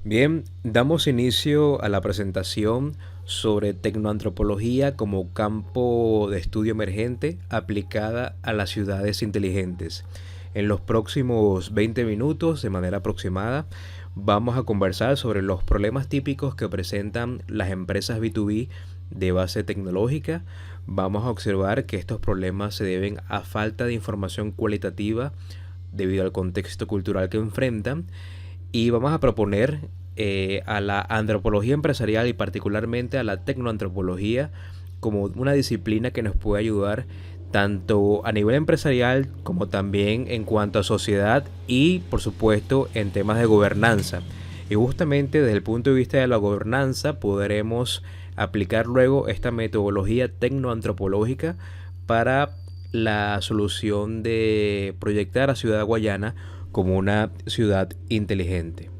Bien, damos inicio a la presentación sobre tecnoantropología como campo de estudio emergente aplicada a las ciudades inteligentes. En los próximos 20 minutos, de manera aproximada, vamos a conversar sobre los problemas típicos que presentan las empresas B2B de base tecnológica. Vamos a observar que estos problemas se deben a falta de información cualitativa debido al contexto cultural que enfrentan y vamos a proponer a la antropología empresarial y particularmente a la tecnoantropología como una disciplina que nos puede ayudar tanto a nivel empresarial como también en cuanto a sociedad y por supuesto en temas de gobernanza. Y justamente desde el punto de vista de la gobernanza podremos aplicar luego esta metodología tecnoantropológica para la solución de proyectar a Ciudad Guayana como una ciudad inteligente.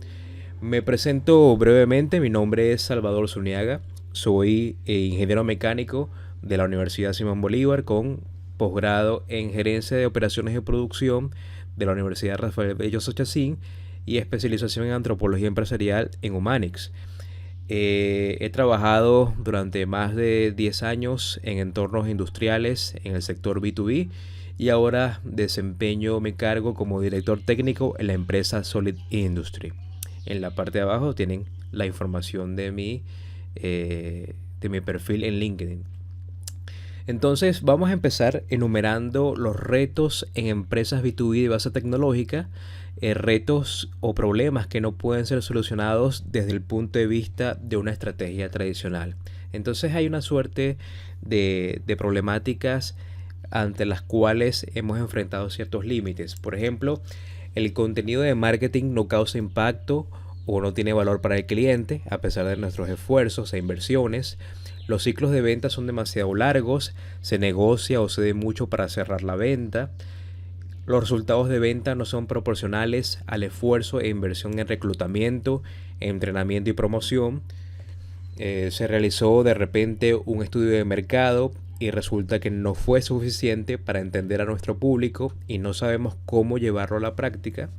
Me presento brevemente, mi nombre es Salvador Zuniaga, soy ingeniero mecánico de la Universidad Simón Bolívar con posgrado en gerencia de operaciones de producción de la Universidad Rafael Bello Sochacín y especialización en antropología empresarial en Humanix. He trabajado durante más de 10 años en entornos industriales en el sector B2B y ahora desempeño mi cargo como director técnico en la empresa Solid Industry. En la parte de abajo tienen la información de mi perfil en LinkedIn. Entonces vamos a empezar enumerando los retos en empresas B2B de base tecnológica, retos o problemas que no pueden ser solucionados desde el punto de vista de una estrategia tradicional. Entonces hay una suerte de problemáticas ante las cuales hemos enfrentado ciertos límites. Por ejemplo, el contenido de marketing no causa impacto o no tiene valor para el cliente a pesar de nuestros esfuerzos e inversiones. Los ciclos de venta son demasiado largos, se negocia o se dé mucho para cerrar la venta. Los resultados de venta no son proporcionales al esfuerzo e inversión en reclutamiento, entrenamiento y promoción. Se realizó de repente un estudio de mercado y resulta que no fue suficiente para entender a nuestro público y no sabemos cómo llevarlo a la práctica.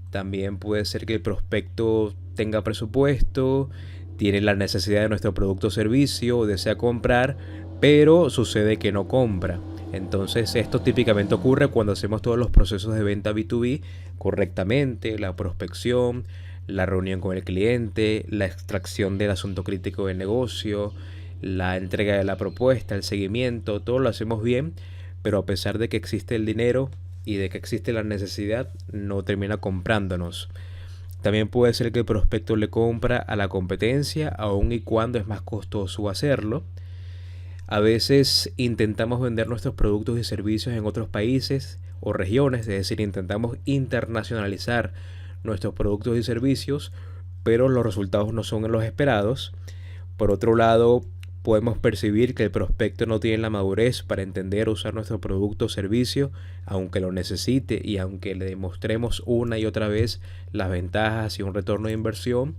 También puede ser que el prospecto tenga presupuesto, tiene la necesidad de nuestro producto o servicio, desea comprar, pero sucede que no compra. Entonces esto típicamente ocurre cuando hacemos todos los procesos de venta B2B correctamente, la prospección, la reunión con el cliente, la extracción del asunto crítico del negocio, la entrega de la propuesta, el seguimiento, todo lo hacemos bien, pero a pesar de que existe el dinero y de que existe la necesidad, no termina comprándonos. También puede ser que el prospecto le compra a la competencia, aun y cuando es más costoso hacerlo. A veces intentamos vender nuestros productos y servicios en otros países o regiones, es decir, intentamos internacionalizar nuestros productos y servicios, pero los resultados no son los esperados. Por otro lado, podemos percibir que el prospecto no tiene la madurez para entender o usar nuestro producto o servicio, aunque lo necesite y aunque le demostremos una y otra vez las ventajas y un retorno de inversión.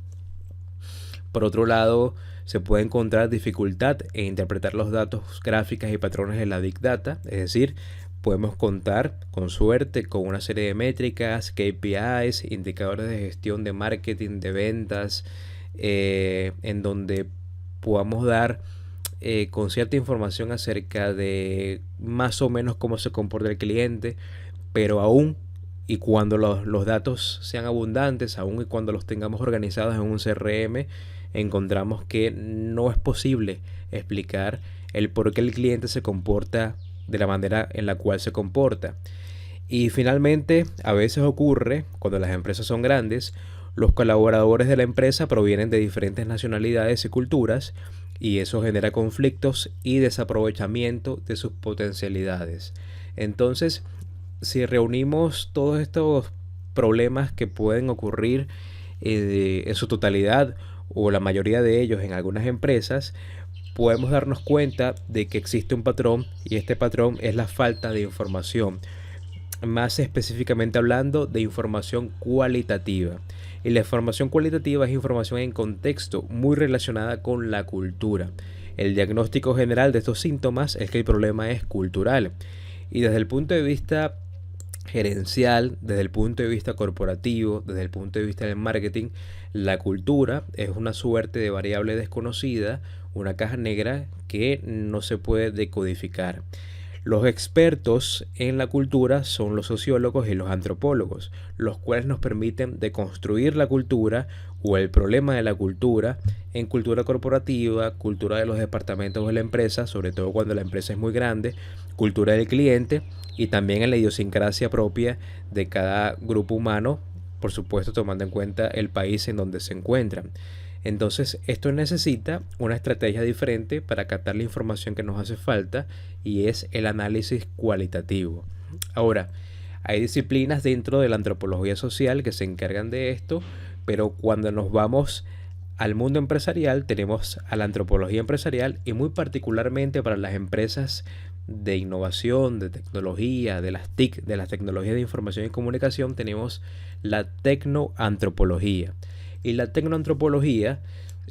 Por otro lado, se puede encontrar dificultad en interpretar los datos, gráficas y patrones de la Big Data, es decir, podemos contar con suerte con una serie de métricas, KPIs, indicadores de gestión de marketing, de ventas, en donde podamos dar con cierta información acerca de más o menos cómo se comporta el cliente, pero aún y cuando los datos sean abundantes, aún y cuando los tengamos organizados en un CRM, encontramos que no es posible explicar el por qué el cliente se comporta de la manera en la cual se comporta. Y finalmente, a veces ocurre, cuando las empresas son grandes, los colaboradores de la empresa provienen de diferentes nacionalidades y culturas y eso genera conflictos y desaprovechamiento de sus potencialidades. Entonces, si reunimos todos estos problemas que pueden ocurrir en su totalidad o la mayoría de ellos en algunas empresas, podemos darnos cuenta de que existe un patrón y este patrón es la falta de información, más específicamente hablando de información cualitativa. Y la información cualitativa es información en contexto muy relacionada con la cultura. El diagnóstico general de estos síntomas es que el problema es cultural. Y desde el punto de vista gerencial, desde el punto de vista corporativo, desde el punto de vista del marketing, la cultura es una suerte de variable desconocida, una caja negra que no se puede decodificar. Los expertos en la cultura son los sociólogos y los antropólogos, los cuales nos permiten deconstruir la cultura o el problema de la cultura en cultura corporativa, cultura de los departamentos de la empresa, sobre todo cuando la empresa es muy grande, cultura del cliente y también en la idiosincrasia propia de cada grupo humano, por supuesto tomando en cuenta el país en donde se encuentran. Entonces, esto necesita una estrategia diferente para captar la información que nos hace falta y es el análisis cualitativo. Ahora, hay disciplinas dentro de la antropología social que se encargan de esto, pero cuando nos vamos al mundo empresarial tenemos a la antropología empresarial y muy particularmente para las empresas de innovación, de tecnología, de las TIC, de las tecnologías de información y comunicación, tenemos la tecnoantropología. Y la tecnoantropología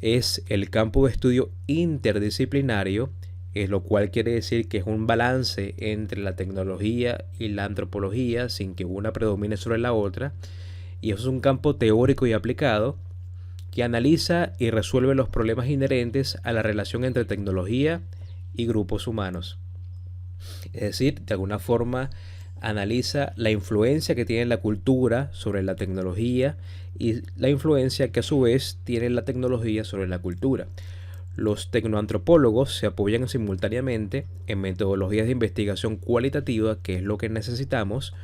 es el campo de estudio interdisciplinario, lo cual quiere decir que es un balance entre la tecnología y la antropología sin que una predomine sobre la otra. Y eso es un campo teórico y aplicado que analiza y resuelve los problemas inherentes a la relación entre tecnología y grupos humanos. Es decir, de alguna forma analiza la influencia que tiene la cultura sobre la tecnología y la influencia que a su vez tiene la tecnología sobre la cultura. Los tecnoantropólogos se apoyan simultáneamente en metodologías de investigación cualitativa, que es lo que necesitamos,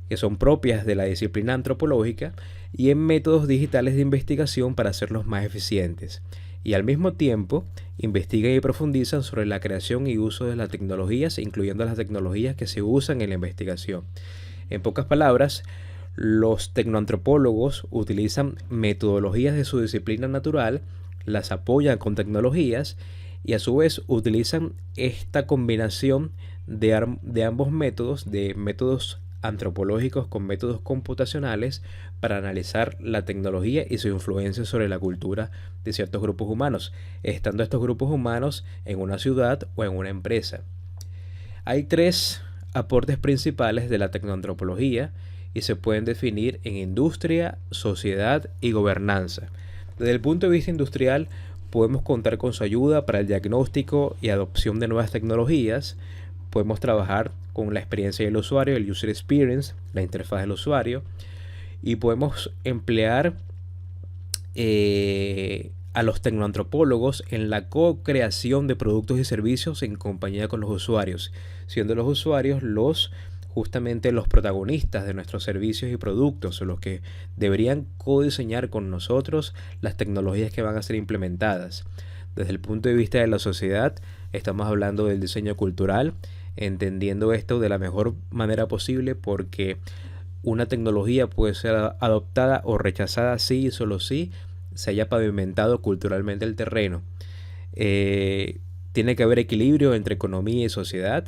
que son propias de la disciplina antropológica, y en métodos digitales de investigación para hacerlos más eficientes. Y al mismo tiempo investigan y profundizan sobre la creación y uso de las tecnologías, incluyendo las tecnologías que se usan en la investigación. En pocas palabras, los tecnoantropólogos utilizan metodologías de su disciplina natural, las apoyan con tecnologías y a su vez utilizan esta combinación de ambos métodos, de métodos antropológicos con métodos computacionales para analizar la tecnología y su influencia sobre la cultura de ciertos grupos humanos, estando estos grupos humanos en una ciudad o en una empresa. Hay tres aportes principales de la tecnoantropología y se pueden definir en industria, sociedad y gobernanza. Desde el punto de vista industrial, podemos contar con su ayuda para el diagnóstico y adopción de nuevas tecnologías. Podemos trabajar con la experiencia del usuario, el user experience, la interfaz del usuario, y podemos emplear a los tecnoantropólogos en la co-creación de productos y servicios en compañía con los usuarios, siendo los usuarios justamente los protagonistas de nuestros servicios y productos, o los que deberían codiseñar con nosotros las tecnologías que van a ser implementadas. Desde el punto de vista de la sociedad, estamos hablando del diseño cultural, entendiendo esto de la mejor manera posible, porque una tecnología puede ser adoptada o rechazada sí y solo si se haya pavimentado culturalmente el terreno. Tiene que haber equilibrio entre economía y sociedad.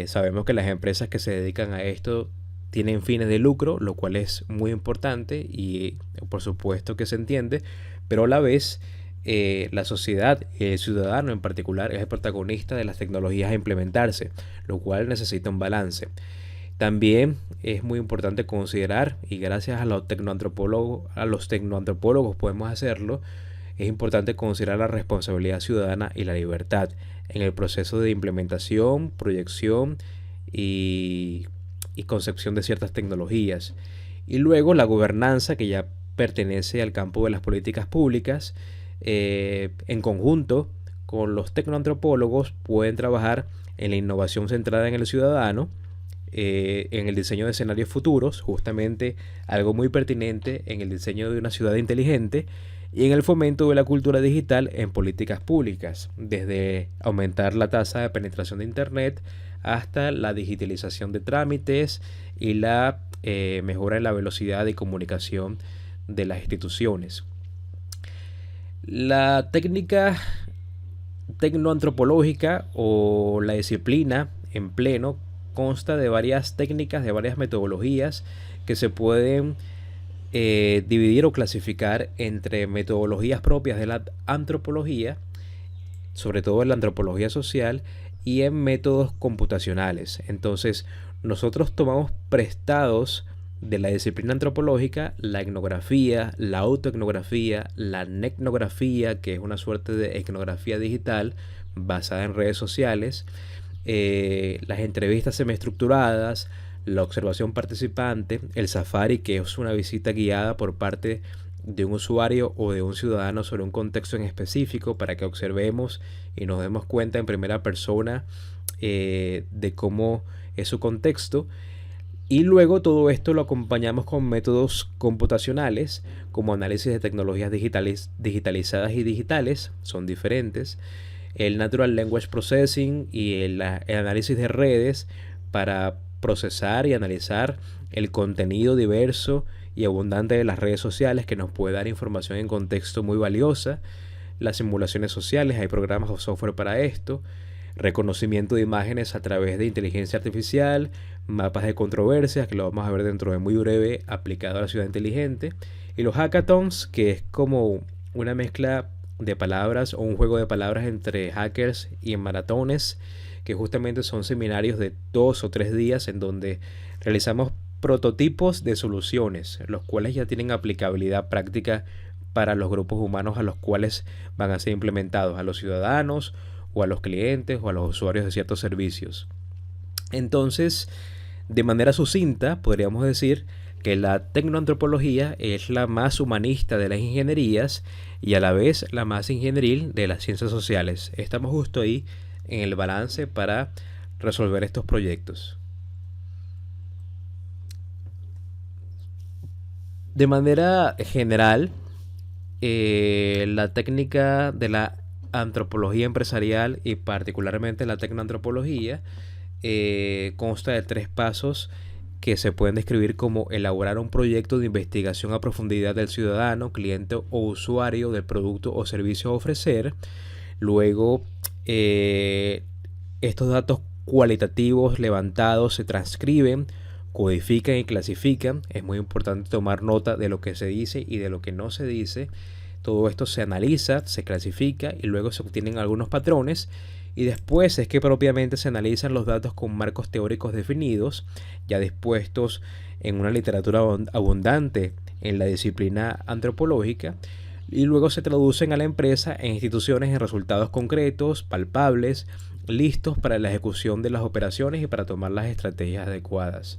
Sabemos que las empresas que se dedican a esto tienen fines de lucro, lo cual es muy importante y por supuesto que se entiende, pero a la vez la sociedad, el ciudadano en particular, es el protagonista de las tecnologías a implementarse, lo cual necesita un balance. También es muy importante considerar, y gracias a los tecnoantropólogos podemos hacerlo, es importante considerar la responsabilidad ciudadana y la libertad en el proceso de implementación, proyección y concepción de ciertas tecnologías. Y luego la gobernanza, que ya pertenece al campo de las políticas públicas. En conjunto con los tecnoantropólogos pueden trabajar en la innovación centrada en el ciudadano, en el diseño de escenarios futuros, justamente algo muy pertinente en el diseño de una ciudad inteligente, y en el fomento de la cultura digital en políticas públicas, desde aumentar la tasa de penetración de Internet hasta la digitalización de trámites y la mejora en la velocidad de comunicación de las instituciones. La técnica tecnoantropológica o la disciplina en pleno consta de varias técnicas, de varias metodologías que se pueden dividir o clasificar entre metodologías propias de la antropología, sobre todo en la antropología social, y en métodos computacionales. Entonces, nosotros tomamos prestados de la disciplina antropológica la etnografía, la autoetnografía, la netnografía, que es una suerte de etnografía digital basada en redes sociales, las entrevistas semiestructuradas, la observación participante, el safari, que es una visita guiada por parte de un usuario o de un ciudadano sobre un contexto en específico para que observemos y nos demos cuenta en primera persona de cómo es su contexto. Y luego todo esto lo acompañamos con métodos computacionales como análisis de tecnologías digitalizadas y digitales, son diferentes, el Natural Language Processing y el análisis de redes para procesar y analizar el contenido diverso y abundante de las redes sociales que nos puede dar información en contexto muy valiosa, las simulaciones sociales, hay programas o software para esto, reconocimiento de imágenes a través de inteligencia artificial, mapas de controversias, que lo vamos a ver dentro de muy breve, aplicado a la ciudad inteligente, y los hackathons, que es como una mezcla de palabras o un juego de palabras entre hackers y en maratones, que justamente son seminarios de 2 o 3 días en donde realizamos prototipos de soluciones, los cuales ya tienen aplicabilidad práctica para los grupos humanos a los cuales van a ser implementados, a los ciudadanos o a los clientes o a los usuarios de ciertos servicios. Entonces, de manera sucinta, podríamos decir que la tecnoantropología es la más humanista de las ingenierías y a la vez la más ingenieril de las ciencias sociales. Estamos justo ahí en el balance para resolver estos proyectos. De manera general, la técnica de la antropología empresarial y particularmente la tecnoantropología consta de 3 pasos que se pueden describir como elaborar un proyecto de investigación a profundidad del ciudadano, cliente o usuario del producto o servicio a ofrecer. Luego, estos datos cualitativos levantados se transcriben, codifican y clasifican. Es muy importante tomar nota de lo que se dice y de lo que no se dice. Todo esto se analiza, se clasifica y luego se obtienen algunos patrones. Y después es que propiamente se analizan los datos con marcos teóricos definidos, ya dispuestos en una literatura abundante en la disciplina antropológica, y luego se traducen a la empresa e instituciones en resultados concretos, palpables, listos para la ejecución de las operaciones y para tomar las estrategias adecuadas.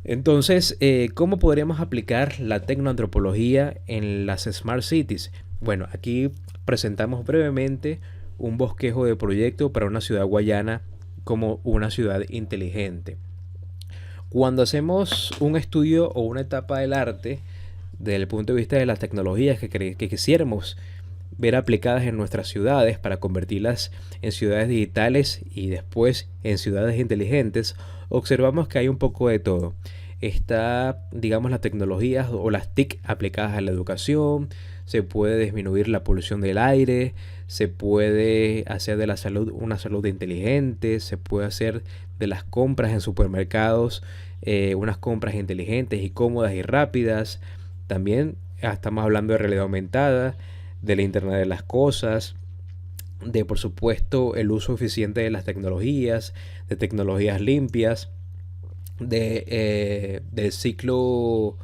Entonces, ¿cómo podríamos aplicar la tecnoantropología en las Smart Cities? Bueno, aquí presentamos brevemente un bosquejo de proyecto para una ciudad guayana como una ciudad inteligente. Cuando hacemos un estudio o una etapa del arte desde el punto de vista de las tecnologías que quisiéramos ver aplicadas en nuestras ciudades para convertirlas en ciudades digitales y después en ciudades inteligentes, observamos que hay un poco de todo. Está, digamos, las tecnologías o las TIC aplicadas a la educación, se puede disminuir la polución del aire, se puede hacer de la salud una salud inteligente, se puede hacer de las compras en supermercados unas compras inteligentes y cómodas y rápidas. También estamos hablando de realidad aumentada, de la Internet de las cosas, de por supuesto el uso eficiente de las tecnologías, de tecnologías limpias, del ciclo o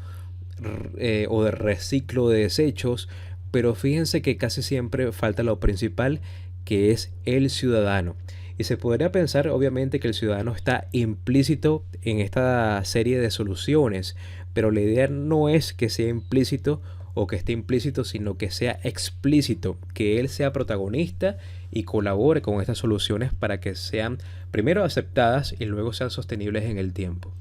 de reciclo de desechos, pero fíjense que casi siempre falta lo principal, que es el ciudadano. Y se podría pensar obviamente que el ciudadano está implícito en esta serie de soluciones, pero la idea no es que sea implícito o que esté implícito, sino que sea explícito, que él sea protagonista y colabore con estas soluciones para que sean primero aceptadas y luego sean sostenibles en el tiempo.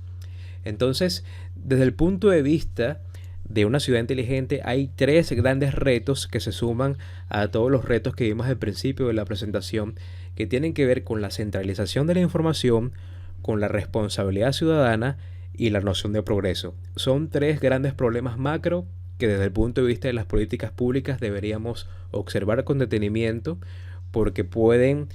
Entonces, desde el punto de vista de una ciudad inteligente, hay 3 grandes retos que se suman a todos los retos que vimos al principio de la presentación, que tienen que ver con la centralización de la información, con la responsabilidad ciudadana y la noción de progreso. Son 3 grandes problemas macro que desde el punto de vista de las políticas públicas deberíamos observar con detenimiento, porque pueden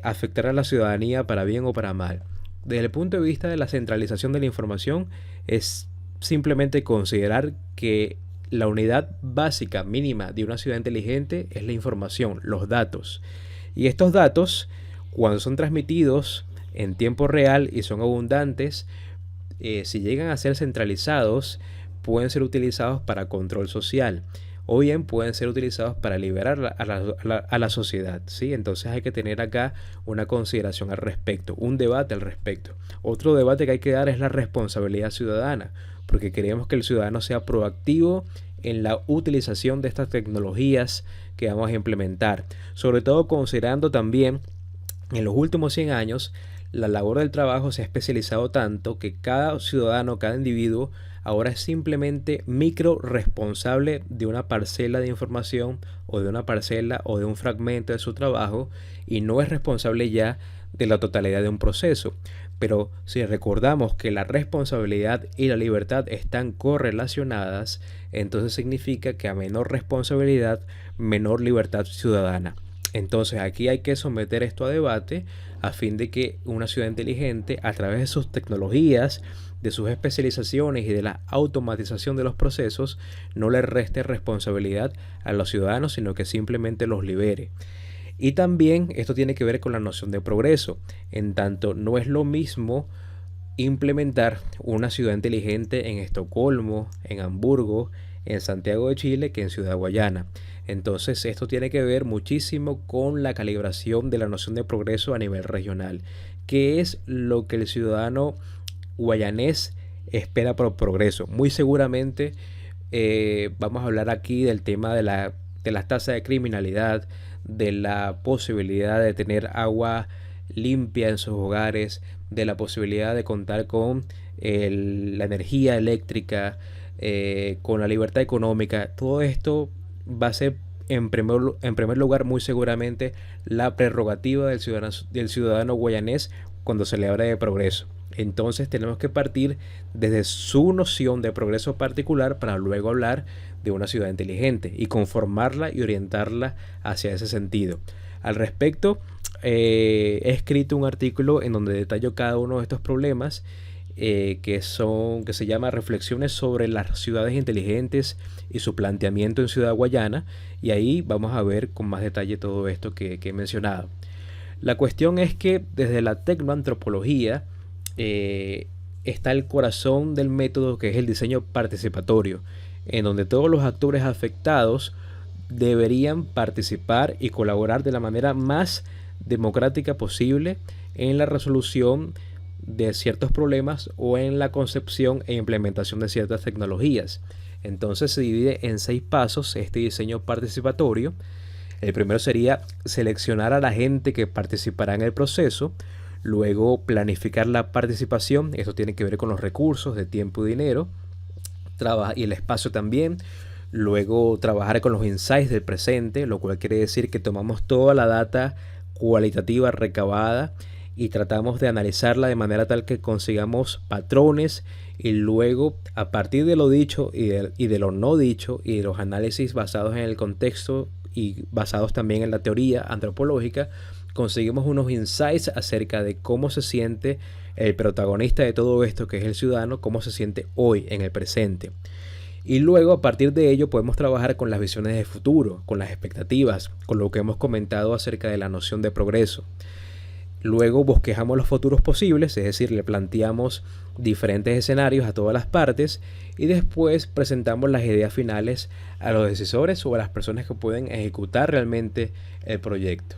afectar a la ciudadanía para bien o para mal. Desde el punto de vista de la centralización de la información, es simplemente considerar que la unidad básica mínima de una ciudad inteligente es la información, los datos. Y estos datos, cuando son transmitidos en tiempo real y son abundantes, si llegan a ser centralizados, pueden ser utilizados para control social o bien pueden ser utilizados para liberar a la sociedad, ¿sí? Entonces hay que tener acá una consideración al respecto, un debate al respecto. Otro debate que hay que dar es la responsabilidad ciudadana, porque queremos que el ciudadano sea proactivo en la utilización de estas tecnologías que vamos a implementar, sobre todo considerando también en los últimos 100 años la labor del trabajo se ha especializado tanto que cada ciudadano, cada individuo ahora es simplemente micro responsable de una parcela de información o de una parcela o de un fragmento de su trabajo y no es responsable ya de la totalidad de un proceso. Pero si recordamos que la responsabilidad y la libertad están correlacionadas, entonces significa que a menor responsabilidad, menor libertad ciudadana. Entonces aquí hay que someter esto a debate a fin de que una ciudad inteligente, a través de sus tecnologías, de sus especializaciones y de la automatización de los procesos, no le reste responsabilidad a los ciudadanos, sino que simplemente los libere. Y también esto tiene que ver con la noción de progreso, en tanto no es lo mismo implementar una ciudad inteligente en Estocolmo, en Hamburgo, en Santiago de Chile que en Ciudad Guayana. Entonces esto tiene que ver muchísimo con la calibración de la noción de progreso a nivel regional, que es lo que el ciudadano guayanés espera por progreso. Muy seguramente vamos a hablar aquí del tema de las tasas de criminalidad, de la posibilidad de tener agua limpia en sus hogares, de la posibilidad de contar con la energía eléctrica, con la libertad económica. Todo esto va a ser en primer lugar muy seguramente la prerrogativa del ciudadano guayanés cuando se le habla de progreso. Entonces tenemos que partir desde su noción de progreso particular para luego hablar de una ciudad inteligente y conformarla y orientarla hacia ese sentido. Al respecto, he escrito un artículo en donde detallo cada uno de estos problemas que se llama Reflexiones sobre las ciudades inteligentes y su planteamiento en Ciudad Guayana, y ahí vamos a ver con más detalle todo esto que he mencionado. La cuestión es que desde la tecnoantropología está el corazón del método, que es el diseño participatorio, en donde todos los actores afectados deberían participar y colaborar de la manera más democrática posible en la resolución de ciertos problemas o en la concepción e implementación de ciertas tecnologías. Entonces se divide en 6 pasos este diseño participatorio. El primero sería seleccionar a la gente que participará en el proceso, luego planificar la participación, esto tiene que ver con los recursos de tiempo y dinero, y el espacio también. Luego trabajar con los insights del presente, lo cual quiere decir que tomamos toda la data cualitativa recabada y tratamos de analizarla de manera tal que consigamos patrones, y luego a partir de lo dicho y de lo no dicho y de los análisis basados en el contexto y basados también en la teoría antropológica, conseguimos unos insights acerca de cómo se siente el protagonista de todo esto, que es el ciudadano, cómo se siente hoy en el presente. Y luego a partir de ello podemos trabajar con las visiones de futuro, con las expectativas, con lo que hemos comentado acerca de la noción de progreso. Luego bosquejamos los futuros posibles, es decir, le planteamos diferentes escenarios a todas las partes y después presentamos las ideas finales a los decisores o a las personas que pueden ejecutar realmente el proyecto.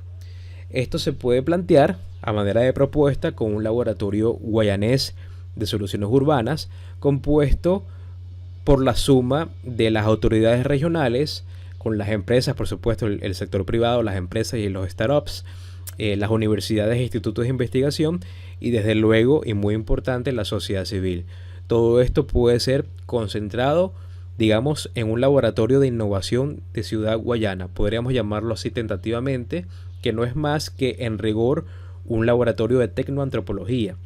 Esto se puede plantear a manera de propuesta con un laboratorio guayanés de soluciones urbanas compuesto por la suma de las autoridades regionales, con las empresas, por supuesto, el sector privado, las empresas y los startups, las universidades e institutos de investigación y desde luego, y muy importante, la sociedad civil. Todo esto puede ser concentrado, digamos, en un laboratorio de innovación de Ciudad Guayana. Podríamos llamarlo así tentativamente, que no es más que en rigor un laboratorio de tecnoantropología.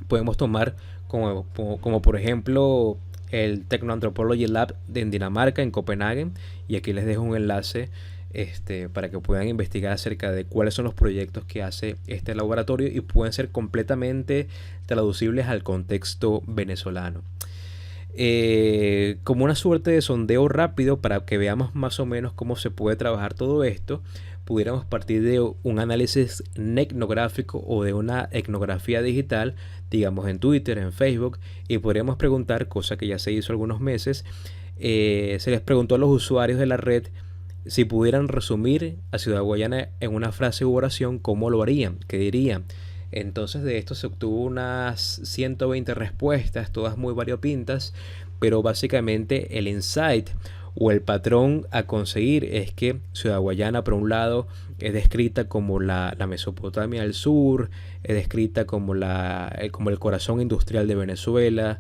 Podemos tomar como por ejemplo el Technoanthropology Lab en Dinamarca, en Copenhague, y aquí les dejo un enlace para que puedan investigar acerca de cuáles son los proyectos que hace este laboratorio y pueden ser completamente traducibles al contexto venezolano. Como una suerte de sondeo rápido para que veamos más o menos cómo se puede trabajar todo esto, pudiéramos partir de un análisis etnográfico o de una etnografía digital, digamos en Twitter, en Facebook, y podríamos preguntar, cosa que ya se hizo algunos meses, se les preguntó a los usuarios de la red si pudieran resumir a Ciudad Guayana en una frase u oración, ¿cómo lo harían? ¿Qué dirían? Entonces de esto se obtuvo unas 120 respuestas, todas muy variopintas, pero básicamente el insight o el patrón a conseguir es que Ciudad Guayana, por un lado, es descrita como la Mesopotamia del sur, es descrita como el corazón industrial de Venezuela,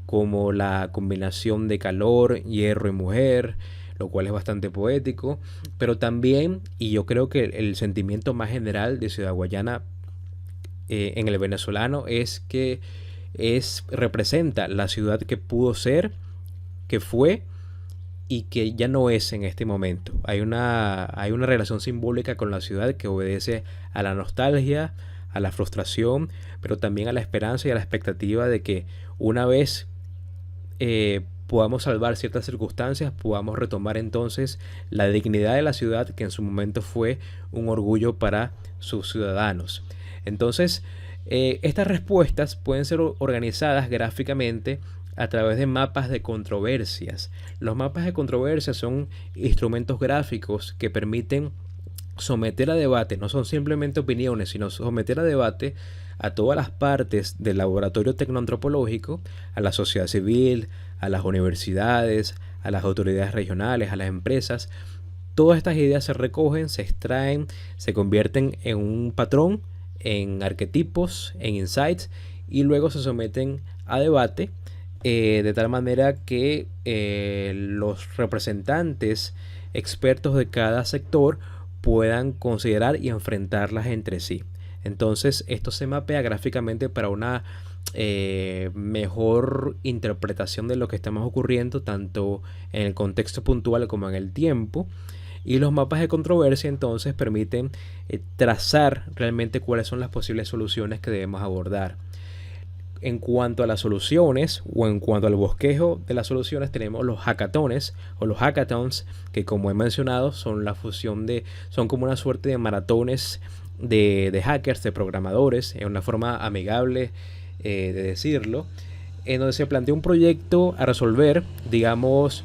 como la combinación de calor, hierro y mujer, lo cual es bastante poético, pero también, y yo creo que el sentimiento más general de Ciudad Guayana en el venezolano es que representa la ciudad que pudo ser, que fue y que ya no es en este momento. Hay una relación simbólica con la ciudad que obedece a la nostalgia, a la frustración, pero también a la esperanza y a la expectativa de que una vez podamos salvar ciertas circunstancias, podamos retomar entonces la dignidad de la ciudad que en su momento fue un orgullo para sus ciudadanos. Entonces, estas respuestas pueden ser organizadas gráficamente a través de mapas de controversias. Los mapas de controversias son instrumentos gráficos que permiten someter a debate, no son simplemente opiniones, sino someter a debate a todas las partes del laboratorio tecnoantropológico, a la sociedad civil, a las universidades, a las autoridades regionales, a las empresas. Todas estas ideas se recogen, se extraen, se convierten en un patrón, en arquetipos, en insights, y luego se someten a debate de tal manera que los representantes expertos de cada sector puedan considerar y enfrentarlas entre sí. Entonces esto se mapea gráficamente para una mejor interpretación de lo que estamos ocurriendo tanto en el contexto puntual como en el tiempo. Y los mapas de controversia entonces permiten trazar realmente cuáles son las posibles soluciones que debemos abordar. En cuanto a las soluciones o en cuanto al bosquejo de las soluciones, tenemos los hackatones o los hackathons, que como he mencionado son son como una suerte de maratones de hackers, de programadores, en una forma amigable de decirlo, en donde se plantea un proyecto a resolver, digamos,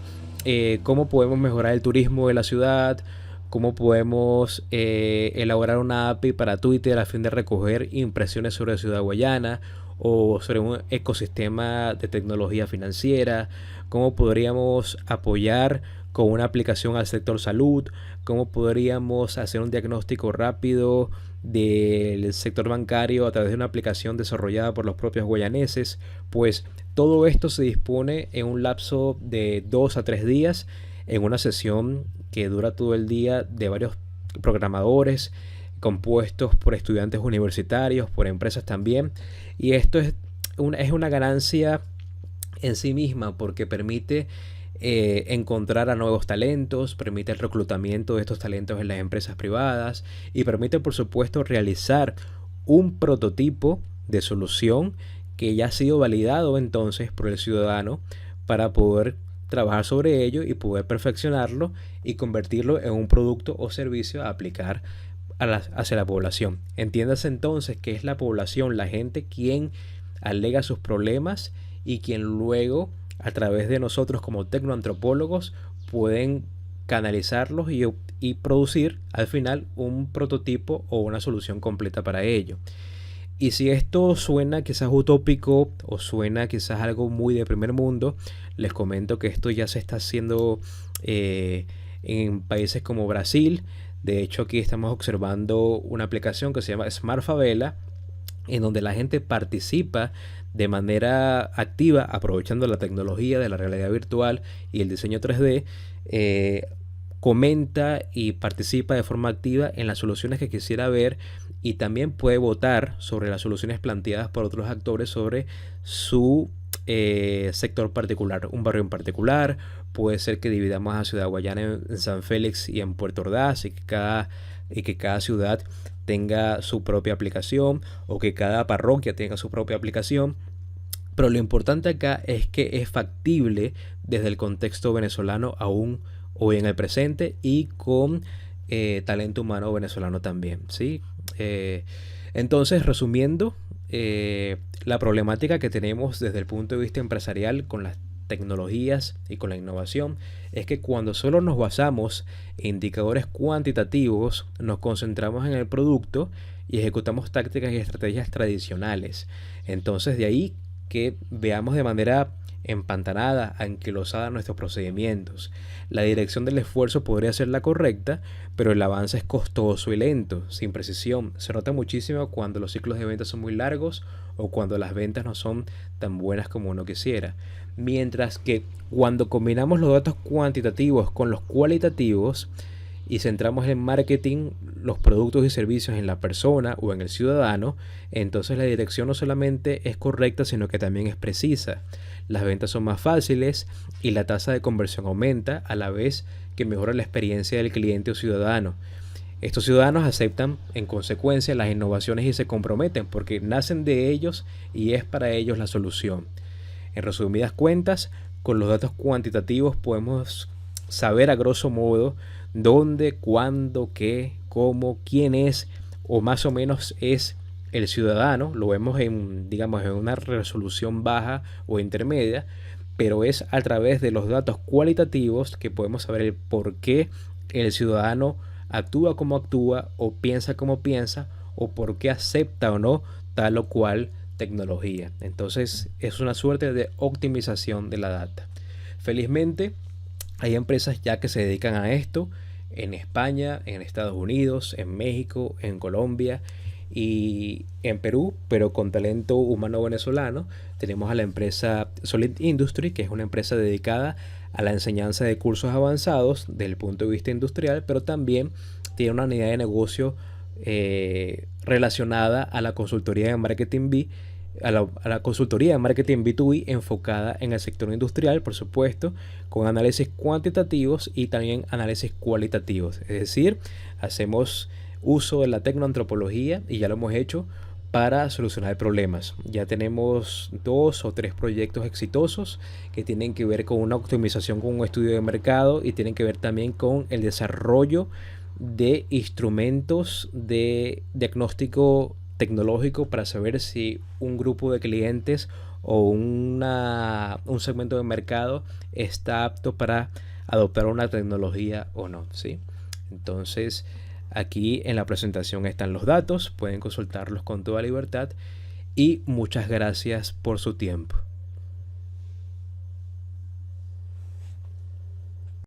cómo podemos mejorar el turismo de la ciudad, cómo podemos elaborar una API para Twitter a fin de recoger impresiones sobre Ciudad Guayana, o sobre un ecosistema de tecnología financiera, cómo podríamos apoyar con una aplicación al sector salud, cómo podríamos hacer un diagnóstico rápido del sector bancario a través de una aplicación desarrollada por los propios guayaneses. Pues todo esto se dispone en un lapso de 2 a 3 días, en una sesión que dura todo el día, de varios programadores compuestos por estudiantes universitarios, por empresas también. Y esto es una ganancia en sí misma, porque permite encontrar a nuevos talentos, permite el reclutamiento de estos talentos en las empresas privadas y permite, por supuesto, realizar un prototipo de solución que ya ha sido validado entonces por el ciudadano para poder trabajar sobre ello y poder perfeccionarlo y convertirlo en un producto o servicio a aplicar hacia la población. Entiéndase entonces que es la población, la gente, quien alega sus problemas y quien luego, a través de nosotros como tecnoantropólogos, pueden canalizarlos y producir al final un prototipo o una solución completa para ello. Y si esto suena quizás utópico o suena quizás algo muy de primer mundo, les comento que esto ya se está haciendo en países como Brasil. De hecho, aquí estamos observando una aplicación que se llama Smart Favela, en donde la gente participa de manera activa, aprovechando la tecnología de la realidad virtual y el diseño 3D, comenta y participa de forma activa en las soluciones que quisiera ver, y también puede votar sobre las soluciones planteadas por otros actores sobre su sector particular, un barrio en particular. Puede ser que dividamos a Ciudad Guayana en San Félix y en Puerto Ordaz, y que cada ciudad tenga su propia aplicación, o que cada parroquia tenga su propia aplicación. Pero lo importante acá es que es factible desde el contexto venezolano aún hoy en el presente, y con talento humano venezolano también, ¿sí? Entonces, resumiendo, la problemática que tenemos desde el punto de vista empresarial con las tecnologías y con la innovación es que cuando solo nos basamos en indicadores cuantitativos, nos concentramos en el producto y ejecutamos tácticas y estrategias tradicionales. Entonces, de ahí que veamos de manera empantanada, anquilosada nuestros procedimientos. La dirección del esfuerzo podría ser la correcta, pero el avance es costoso y lento, sin precisión. Se nota muchísimo cuando los ciclos de ventas son muy largos o cuando las ventas no son tan buenas como uno quisiera. Mientras que cuando combinamos los datos cuantitativos con los cualitativos y centramos en marketing los productos y servicios en la persona o en el ciudadano, entonces la dirección no solamente es correcta, sino que también es precisa. Las ventas son más fáciles y la tasa de conversión aumenta a la vez que mejora la experiencia del cliente o ciudadano. Estos ciudadanos aceptan en consecuencia las innovaciones y se comprometen porque nacen de ellos y es para ellos la solución. En resumidas cuentas, con los datos cuantitativos podemos saber a grosso modo dónde, cuándo, qué, cómo, quién es o más o menos es el ciudadano. Lo vemos en, digamos, en una resolución baja o intermedia, pero es a través de los datos cualitativos que podemos saber el por qué el ciudadano actúa como actúa o piensa como piensa o por qué acepta o no tal o cual tecnología. Entonces es una suerte de optimización de la data. Felizmente hay empresas ya que se dedican a esto en España, en Estados Unidos, en México, en Colombia y en Perú, pero con talento humano venezolano. Tenemos a la empresa Solid Industry, que es una empresa dedicada a la enseñanza de cursos avanzados desde el punto de vista industrial, pero también tiene una unidad de negocio relacionada a la consultoría de marketing a la consultoría de marketing B2B enfocada en el sector industrial, por supuesto, con análisis cuantitativos y también análisis cualitativos. Es decir, hacemos uso de la tecnoantropología y ya lo hemos hecho para solucionar problemas. Ya tenemos 2 o 3 proyectos exitosos que tienen que ver con una optimización con un estudio de mercado y tienen que ver también con el desarrollo de instrumentos de diagnóstico tecnológico para saber si un grupo de clientes o un segmento de mercado está apto para adoptar una tecnología o no, ¿sí? Entonces, aquí en la presentación están los datos, pueden consultarlos con toda libertad y muchas gracias por su tiempo.